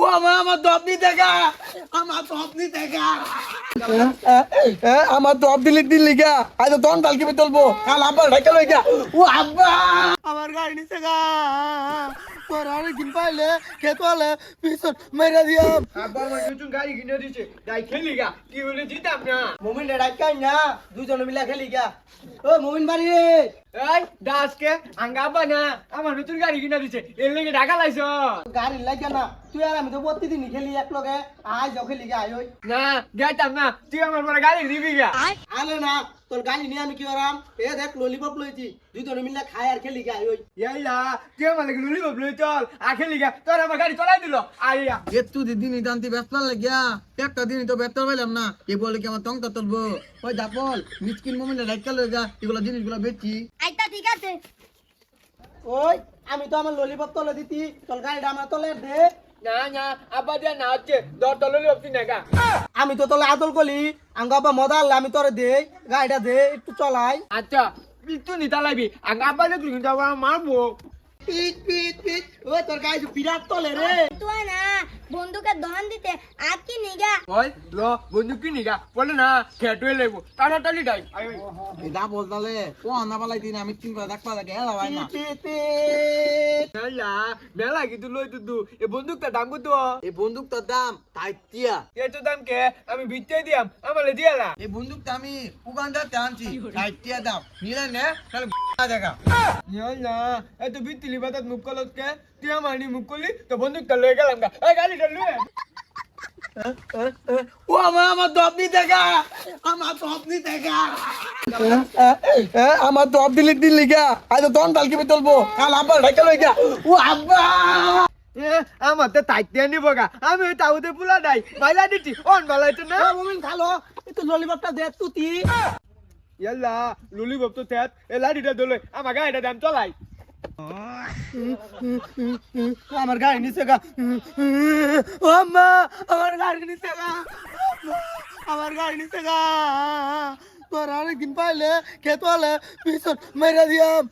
ও আমার দপ নিতে গা, আমার দপ নিতে গা, আমার দপ দিলি গা, আজ তো তখন কালকে তুলবো, কাল আব্বা ঢাকা লই গা। ও আব্বা আমার গাড়ি নিতে গা, তোর অনেকদিন পাইলে খেতওয়ালে পিছন মেরে দিয়াম। আব্বা আমার নতুন গাড়ি কিনে দিছে, তাই খেলি গা, কি হলে জিতাম না। মুমিন ডাকাই না, দুজনে মিলা খেলি গা। ও মুমিন বাড়ি এই দাসকে আঙ্গা আব্বা না আমার নতুন গাড়ি কিনে দিছে, এর লেগে ঢাকা লাইছ। গাড়ি লাগে না, তুই আর আমি তো প্রতিদিন খেলি এক লগে, আজ খেলি গা আয়। না গেতাম না, তুই আমার পরে গাড়ি দিবি গা। আলে না, তোর গাড়ি নিয়ে আমি কি করাম? এ দেখ ললিপপ লইছি, দুজনে মিলে খাই আর খেলি গা আয়। ইয়াইলা তুই আমার লাগে লুলি বাবলই চল, আর খেলি গা, তোর আমার গাড়ি চলাই দিল। আইয়া এতু দিন দান্তি ব্যস্ত লাগিয়া একটা দিন তো ব্যস্ত পাইলাম না, এ বলে কি আমার টংটা তুলবো? ওই জাপল মিসকিন মুমিনে রাইকা লই গা, এগুলো জিনিসগুলো বেচি। আইতা ঠিক আছে। ওই আমি তো আমার ললিপপ তলে দিতি, তোর গাড়িটা আমার তলে দে। না না আব্বা দিয়া না হচ্ছে, দর তো লুলি বাবতি না গা। আমি তো তোলে আদল কলি, আঙ্গা আব্বা মজা আনলে আমি তোরে দেই, গাড়িটা দে একটু চলাই। আচ্ছা তুই নিতা লাগবি, আঙ্গা আব্বা যে তুই কিন্তু আমার মারবো। পিট পিট পিট, ও তোর গাড়ি বিরাট তলে রে। তুই না বন্ধুকে দহন দিতে আর কি নিগা। ওই ল বন্ধু কি নিগা বলে না খেটুয়ে লাগবো, টানাটানি ডাই। এটা বলতালে ও আনা পালাই দিন আমি তিন করে দেখবা লাগে হেলা ভাই না। মেলা মেলা কিন্তু লই তুই এ বন্দুকটা দাম কত? এই বন্দুকটার দাম 60 এত দাম কে আমি ভিতরে দিয়াম, আমারে দিয়ালা। এই বন্দুকটা আমি উগান্ডাতে আনছি 60 দাম, নিলে নে তাহলে দেখা। না এত ভিতলি বাতাত মুখ কলত কে, তুই আমার নি মুখ করলি তো বন্দুকটা লয়ে গেলাম গা। এই গাড়িটা লয়ে ও আমার দপ নিতে গা, আমার দপ নিতে গা, আমার দপ দিলি গা, আজ তো তখন কালকে তুলবো, কাল আব্বা ঢাকা লই গা। ও আব্বা আমার তো তাইতে নিব গা, আমি ওই তাউতে পুলা নাই মাইলা দিচ্ছি অন বালাইতো না। মুমিন খালো একটু ললিপপটা দে তুতি। ইয়াল্লা লুলি বাপ তো তেত এ লাড়িটা দলে আমার গাড়িটা দাম চলাই। আমার গাড়ি নিচে গা, ও আম্মা আমার গাড়ি নিচে গা, আমার গাড়ি নিচে গা, তোর অনেকদিন পাইলে খেতওয়ালে পিছন মেরে দিয়াম।